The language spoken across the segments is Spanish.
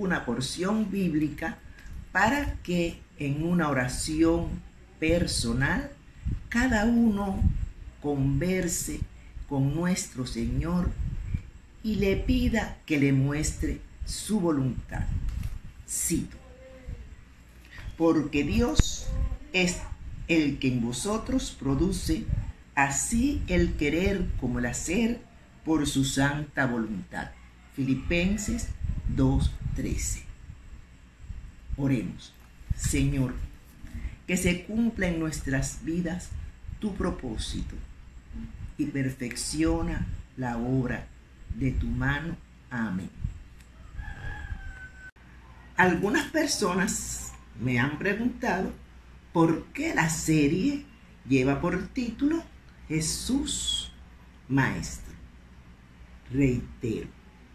una porción bíblica para que en una oración personal cada uno converse con nuestro Señor y le pida que le muestre su voluntad. Cito: porque Dios es el que en vosotros produce así el querer como el hacer por su santa voluntad. Filipenses 2:13. Oremos. Señor, que se cumpla en nuestras vidas tu propósito y perfecciona la obra de tu mano. Amén. Algunas personas me han preguntado por qué la serie lleva por título Jesús Maestro. Reitero,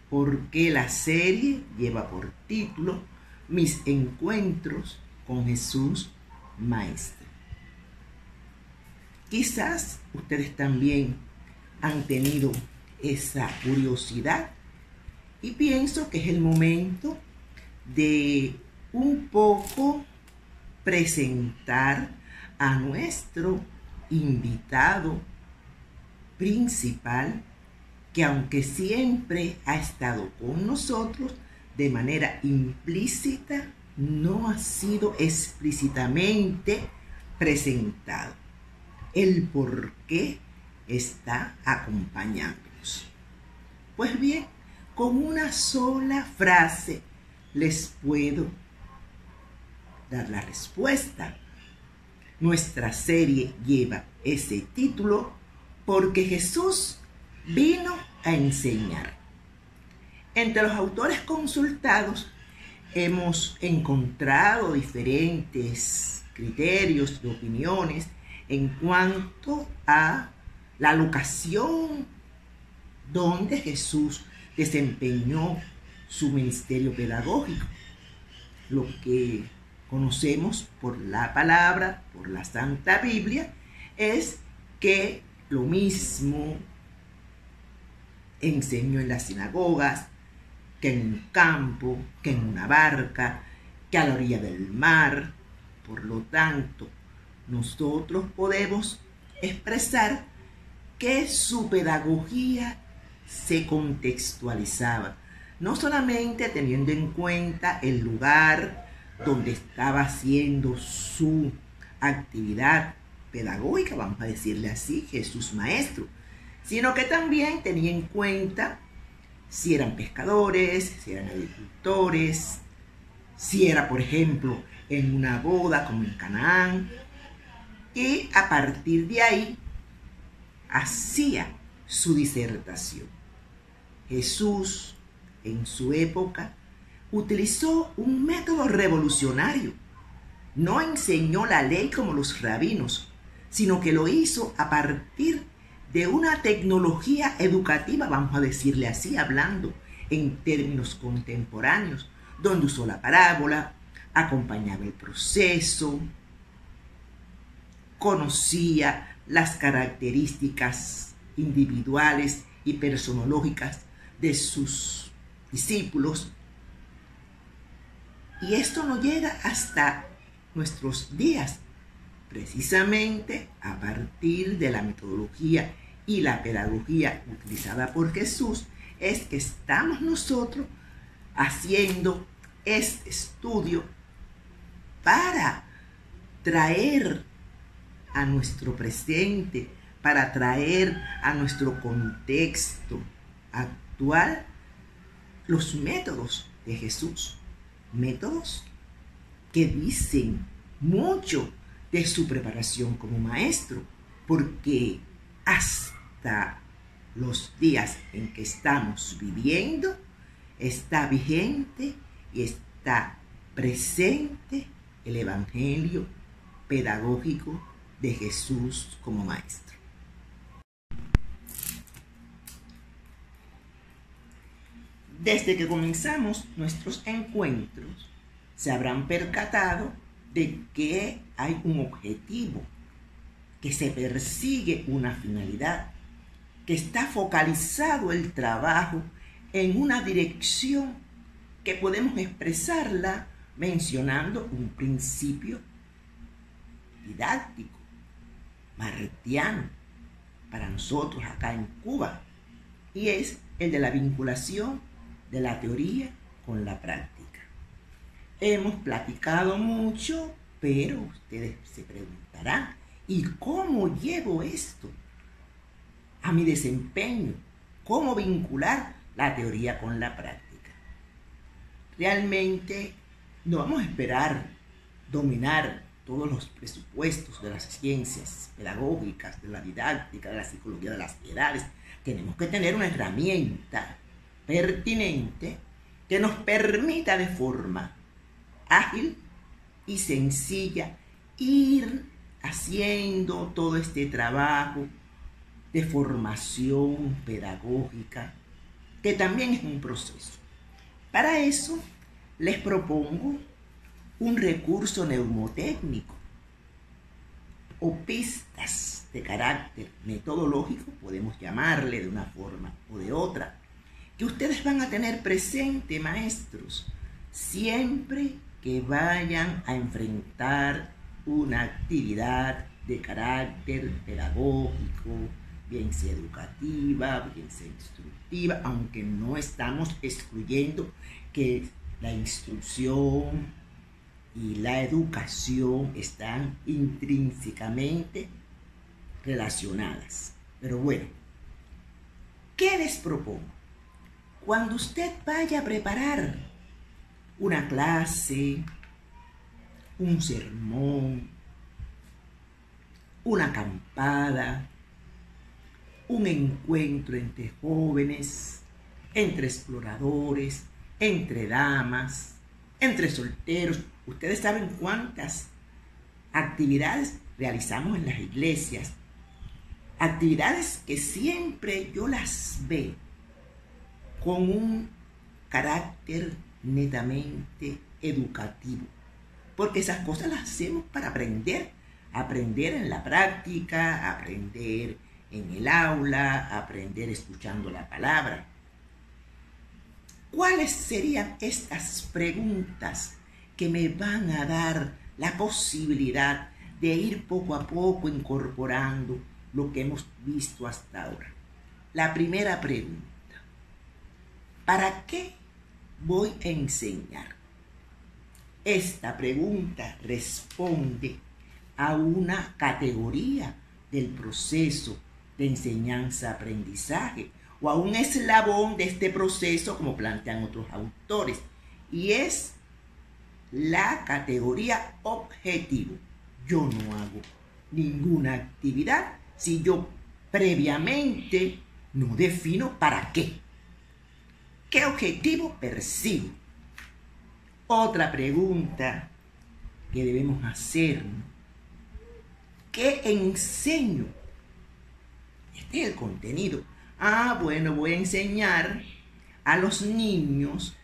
¿por qué la serie lleva por título Mis encuentros con Jesús Maestro? Quizás ustedes también han tenido esa curiosidad y pienso que es el momento de un poco presentar a nuestro invitado principal, que aunque siempre ha estado con nosotros de manera implícita, no ha sido explícitamente presentado. El por qué está acompañándonos. Pues bien, con una sola frase les puedo dar la respuesta. Nuestra serie lleva ese título porque Jesús vino a enseñar. Entre los autores consultados hemos encontrado diferentes criterios y opiniones en cuanto a la locación donde Jesús desempeñó su ministerio pedagógico, lo que conocemos por la palabra, por la Santa Biblia, es que lo mismo enseñó en las sinagogas, que en un campo, que en una barca, que a la orilla del mar. Por lo tanto, nosotros podemos expresar que su pedagogía se contextualizaba, no solamente teniendo en cuenta el lugar donde estaba haciendo su actividad pedagógica, vamos a decirle así, Jesús Maestro, sino que también tenía en cuenta si eran pescadores, si eran agricultores, si era, por ejemplo, en una boda como en Canaán, y a partir de ahí hacía su disertación. Jesús, en su época, utilizó un método revolucionario. No enseñó la ley como los rabinos, sino que lo hizo a partir de una tecnología educativa, vamos a decirle así, hablando en términos contemporáneos, donde usó la parábola, acompañaba el proceso, conocía las características individuales y personológicas de sus discípulos. Y esto no llega hasta nuestros días, precisamente a partir de la metodología y la pedagogía utilizada por Jesús, es que estamos nosotros haciendo este estudio para traer a nuestro presente, para traer a nuestro contexto actual los métodos de Jesús, métodos que dicen mucho de su preparación como maestro, porque hasta los días en que estamos viviendo está vigente y está presente el evangelio pedagógico de Jesús como maestro. Desde que comenzamos nuestros encuentros, se habrán percatado de que hay un objetivo, que se persigue una finalidad, que está focalizado el trabajo en una dirección que podemos expresarla mencionando un principio didáctico, martiano, para nosotros acá en Cuba, y es el de la vinculación de la teoría con la práctica. Hemos platicado mucho, pero ustedes se preguntarán, ¿y cómo llevo esto a mi desempeño? ¿Cómo vincular la teoría con la práctica? Realmente no vamos a esperar dominar todos los presupuestos de las ciencias pedagógicas, de la didáctica, de la psicología de las edades. Tenemos que tener una herramienta pertinente que nos permita de forma ágil y sencilla ir haciendo todo este trabajo de formación pedagógica, que también es un proceso. Para eso les propongo un recurso neumotécnico o pistas de carácter metodológico, podemos llamarle de una forma o de otra, que ustedes van a tener presente, maestros, siempre que vayan a enfrentar una actividad de carácter pedagógico, bien sea educativa, bien sea instructiva, aunque no estamos excluyendo que la instrucción y la educación están intrínsecamente relacionadas. Pero bueno, ¿qué les propongo? Cuando usted vaya a preparar una clase, un sermón, una acampada, un encuentro entre jóvenes, entre exploradores, entre damas, entre solteros. Ustedes saben cuántas actividades realizamos en las iglesias. Actividades que siempre yo las veo con un carácter netamente educativo. Porque esas cosas las hacemos para aprender. Aprender en la práctica, aprender en el aula, aprender escuchando la palabra. ¿Cuáles serían estas preguntas que me van a dar la posibilidad de ir poco a poco incorporando lo que hemos visto hasta ahora? La primera pregunta: ¿para qué voy a enseñar? Esta pregunta responde a una categoría del proceso de enseñanza-aprendizaje o a un eslabón de este proceso, como plantean otros autores, y es la categoría objetivo. Yo no hago ninguna actividad si yo previamente no defino para qué. ¿Qué objetivo persigo? Otra pregunta que debemos hacer: ¿qué enseño? Este es el contenido. Bueno, voy a enseñar a los niños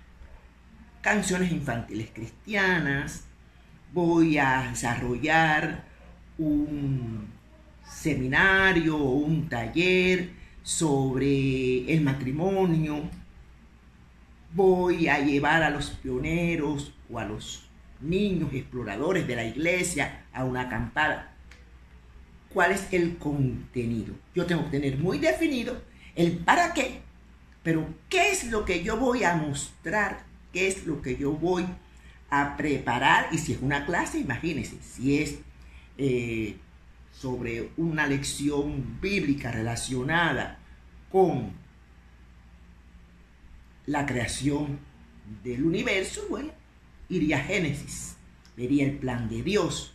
canciones infantiles cristianas, voy a desarrollar un seminario o un taller sobre el matrimonio, voy a llevar a los pioneros o a los niños exploradores de la iglesia a una acampada. ¿Cuál es el contenido? Yo tengo que tener muy definido el para qué, pero ¿qué es lo que yo voy a mostrar? ¿Qué es lo que yo voy a preparar? Y si es una clase, imagínense, si es sobre una lección bíblica relacionada con la creación del universo, bueno, iría a Génesis, vería el plan de Dios.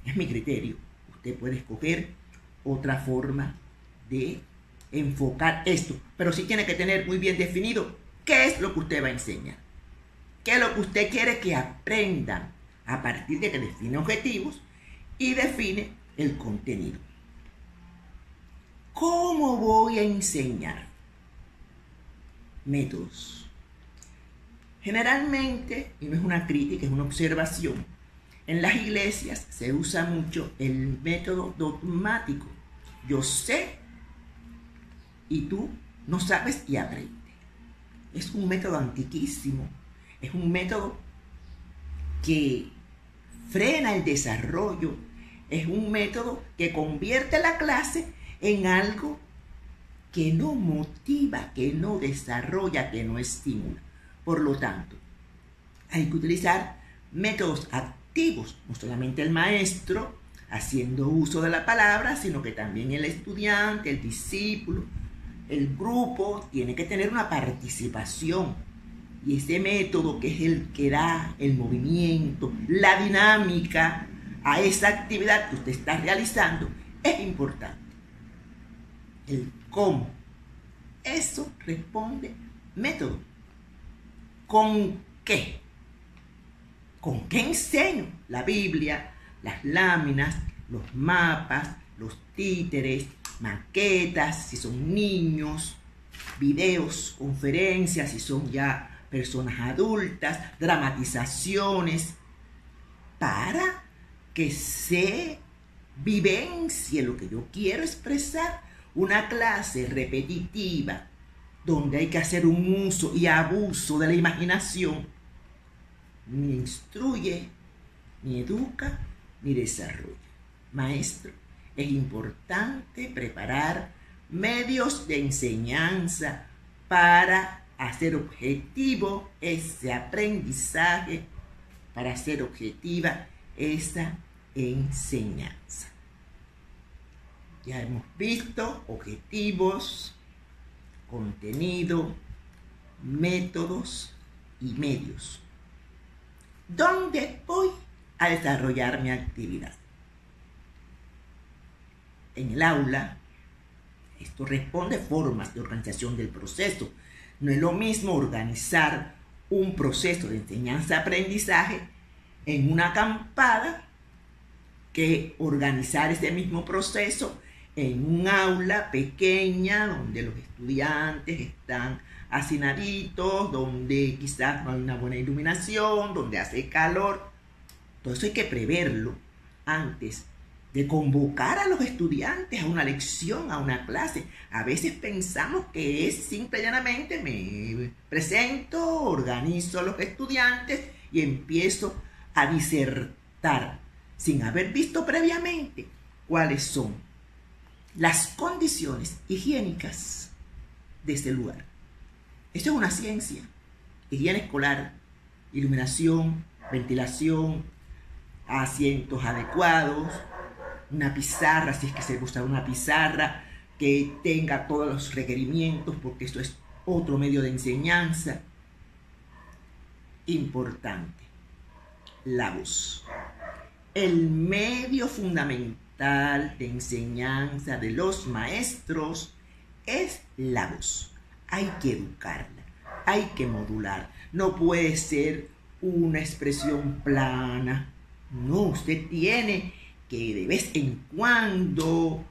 Es mi criterio. Usted puede escoger otra forma de enfocar esto, pero sí tiene que tener muy bien definido qué es lo que usted va a enseñar, qué es lo que usted quiere que aprendan, a partir de que define objetivos y define el contenido. ¿Cómo voy a enseñar? Métodos. Generalmente, y no es una crítica, es una observación, en las iglesias se usa mucho el método dogmático. Yo sé y tú no sabes y aprende. Es un método antiquísimo Es un método que frena el desarrollo. Es un método que convierte la clase en algo que no motiva, que no desarrolla, que no estimula. Por lo tanto, hay que utilizar métodos activos, no solamente el maestro haciendo uso de la palabra, sino que también el estudiante, el discípulo, el grupo tiene que tener una participación. Y ese método, que es el que da el movimiento, la dinámica a esa actividad que usted está realizando, es importante. El cómo. Eso responde método. ¿Con qué? ¿Con qué enseño? La Biblia, las láminas, los mapas, los títeres, maquetas, si son niños, videos, conferencias, si son ya personas adultas, dramatizaciones, para que se vivencie lo que yo quiero expresar. Una clase repetitiva donde hay que hacer un uso y abuso de la imaginación ni instruye, ni educa, ni desarrolla. Maestro, es importante preparar medios de enseñanza para hacer objetivo ese aprendizaje, para hacer objetiva esa enseñanza. Ya hemos visto objetivos, contenido, métodos y medios. ¿Dónde voy a desarrollar mi actividad? En el aula. Esto responde a formas de organización del proceso. No es lo mismo organizar un proceso de enseñanza-aprendizaje en una acampada que organizar ese mismo proceso en un aula pequeña donde los estudiantes están hacinaditos, donde quizás no hay una buena iluminación, donde hace calor. Todo eso hay que preverlo antes de convocar a los estudiantes a una lección, a una clase. A veces pensamos que es simple y llanamente me presento, organizo a los estudiantes y empiezo a disertar sin haber visto previamente cuáles son las condiciones higiénicas de ese lugar. Esto es una ciencia. Higiene escolar, iluminación, ventilación, asientos adecuados, una pizarra, si es que se gusta una pizarra que tenga todos los requerimientos, porque esto es otro medio de enseñanza. Importante, la voz. El medio fundamental de enseñanza de los maestros es la voz. Hay que educarla, hay que modular. No puede ser una expresión plana. No, usted tiene que de vez en cuando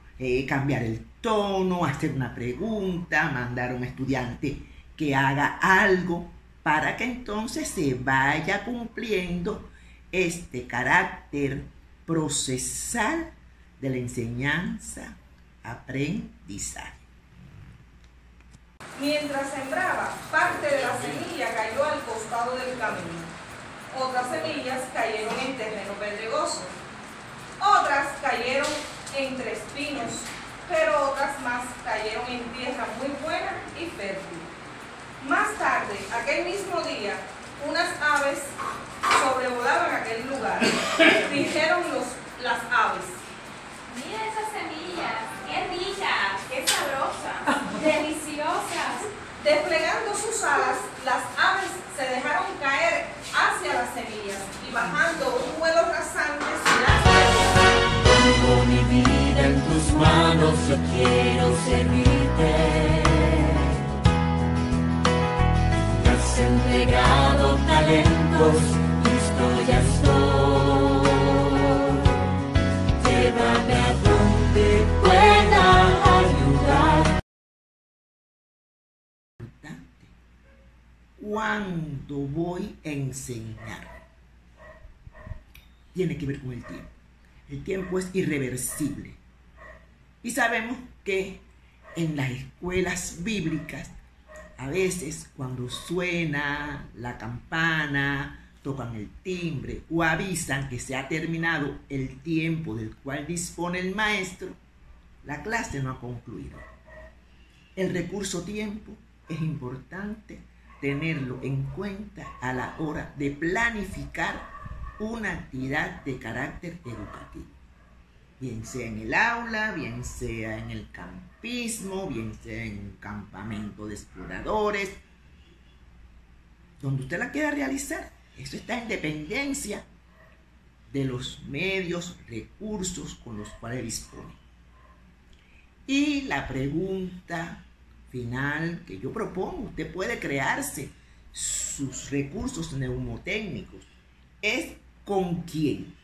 cambiar el tono, hacer una pregunta, mandar a un estudiante que haga algo para que entonces se vaya cumpliendo este carácter procesal de la enseñanza-aprendizaje. Mientras sembraba, parte de la semilla cayó al costado del camino. Otras semillas cayeron en terreno pedregoso. Otras cayeron entre espinos, pero otras más cayeron en tierra muy buena y fértil. Más tarde, aquel mismo día, unas aves sobrevolaban aquel lugar. Dijeron las aves: mira esas semillas, qué ricas, qué sabrosas, deliciosas. Desplegando sus alas, las aves se dejaron caer hacia las semillas y bajando un vuelo rasante Pongo mi vida en tus manos, yo quiero servirte. Me has entregado talentos, listo ya estoy. Llévame a donde pueda ayudar. ¿Cuándo voy a enseñar? Tiene que ver con el tiempo. El tiempo es irreversible. Y sabemos que en las escuelas bíblicas A veces cuando suena la campana, tocan el timbre o avisan que se ha terminado el tiempo del cual dispone el maestro, la clase no ha concluido. El recurso tiempo es importante tenerlo en cuenta a la hora de planificar una actividad de carácter educativo. Bien sea en el aula, bien sea en el campismo, bien sea en un campamento de exploradores, donde usted la quiera realizar. Eso está en dependencia de los medios, recursos con los cuales dispone. Y la pregunta final que yo propongo, usted puede crearse sus recursos mnemotécnicos, es ¿con quién?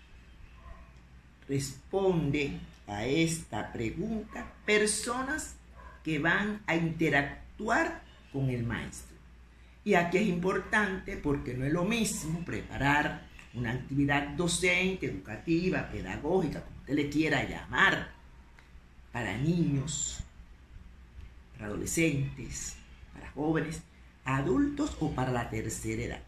Responde a esta pregunta personas que van a interactuar con el maestro. Y aquí es importante porque no es lo mismo preparar una actividad docente, educativa, pedagógica, como usted le quiera llamar, para niños, para adolescentes, para jóvenes, adultos o para la tercera edad.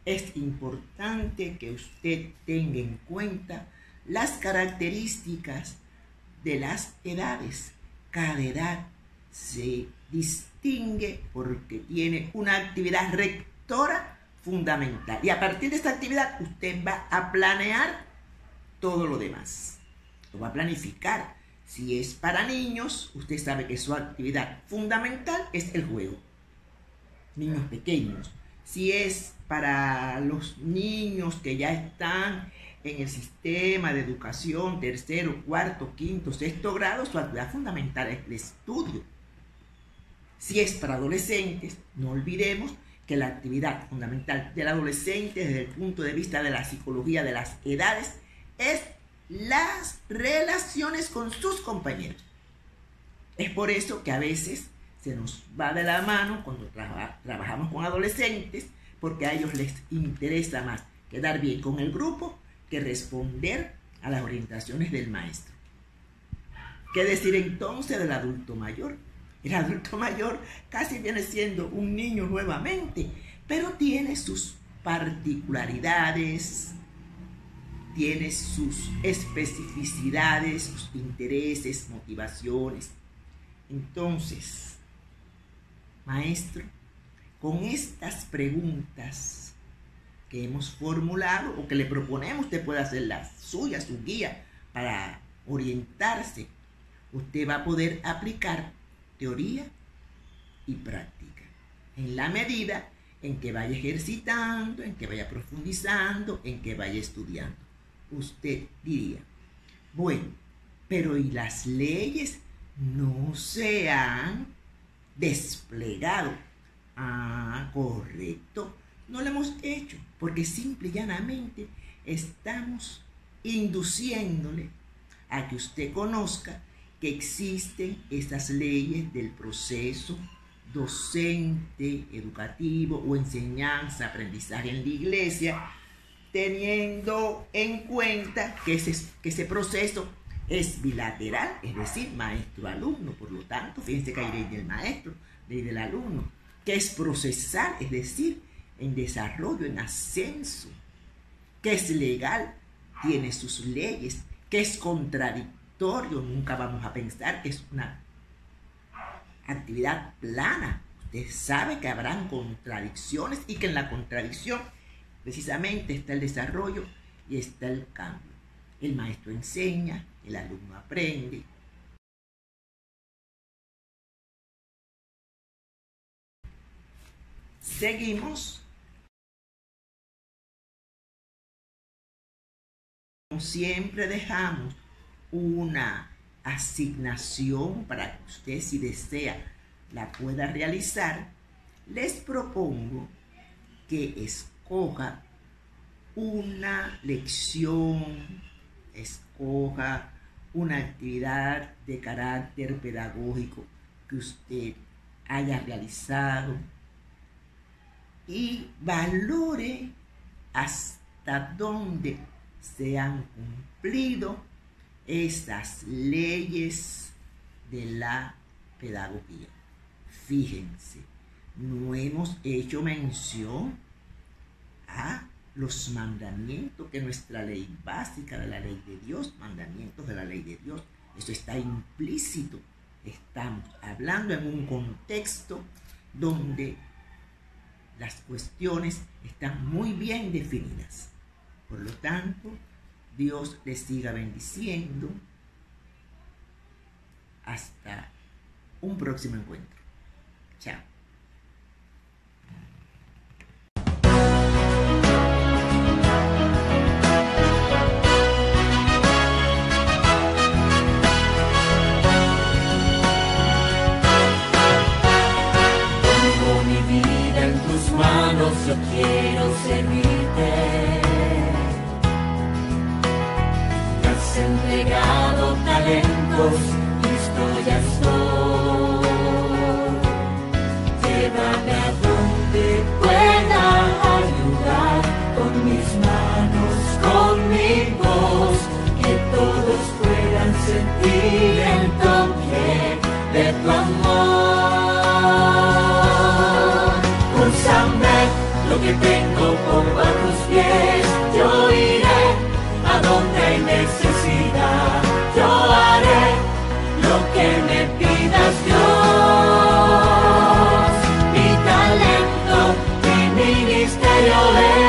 Es importante que usted tenga en cuenta las características de las edades. Cada edad se distingue porque tiene una actividad rectora fundamental. Y a partir de esta actividad usted va a planear todo lo demás. Lo va a planificar. Si es para niños, usted sabe que su actividad fundamental es el juego. Niños pequeños. Si es para los niños que ya están en el sistema de educación, tercero, cuarto, quinto, sexto grado, su actividad fundamental es el estudio. Si es para adolescentes, no olvidemos que la actividad fundamental del adolescente desde el punto de vista de la psicología de las edades es las relaciones con sus compañeros. Es por eso que a veces se nos va de la mano cuando trabajamos con adolescentes, porque a ellos les interesa más quedar bien con el grupo que responder a las orientaciones del maestro. ¿Qué decir entonces del adulto mayor? El adulto mayor casi viene siendo un niño nuevamente, pero tiene sus particularidades, tiene sus especificidades, sus intereses, motivaciones. Entonces, maestro, con estas preguntas que hemos formulado o que le proponemos, usted puede hacer las suyas, su guía para orientarse. Usted va a poder aplicar teoría y práctica en la medida en que vaya ejercitando, en que vaya profundizando, en que vaya estudiando. Usted diría, bueno, pero ¿y las leyes no se han desplegado? Ah, correcto. No lo hemos hecho porque simple y llanamente estamos induciéndole a que usted conozca que existen estas leyes del proceso docente, educativo o enseñanza, aprendizaje en la iglesia, teniendo en cuenta que ese proceso es bilateral, es decir, maestro-alumno. Por lo tanto, fíjense que hay ley del maestro, ley del alumno, que es procesal, es decir, en desarrollo, en ascenso, que es legal, tiene sus leyes, que es contradictorio, nunca vamos a pensar que es una actividad plana. Usted sabe que habrán contradicciones y que en la contradicción precisamente está el desarrollo y está el cambio. El maestro enseña, el alumno aprende. Seguimos. Como siempre dejamos una asignación para que usted, si desea, la pueda realizar. Les propongo que escoja una lección, escoja una actividad de carácter pedagógico que usted haya realizado y valore hasta dónde se han cumplido estas leyes de la pedagogía. Fíjense, no hemos hecho mención a los mandamientos que nuestra ley básica de la ley de Dios, mandamientos de la ley de Dios, eso está implícito. Estamos hablando en un contexto donde las cuestiones están muy bien definidas. Por lo tanto, Dios les siga bendiciendo. Hasta un próximo encuentro. Chao. Pongo mi vida en tus manos, yo quiero servirte. Me has entregado talentos, listo ya estoy. Llévame a donde pueda ayudar con mis manos, con mi voz, que todos puedan sentir el toque de tu amor. Úsame lo que tengo, pongo a tus pies, yo iré a donde hay necesidad, yo haré lo que me pidas, Dios. Mi talento, mi ministerio es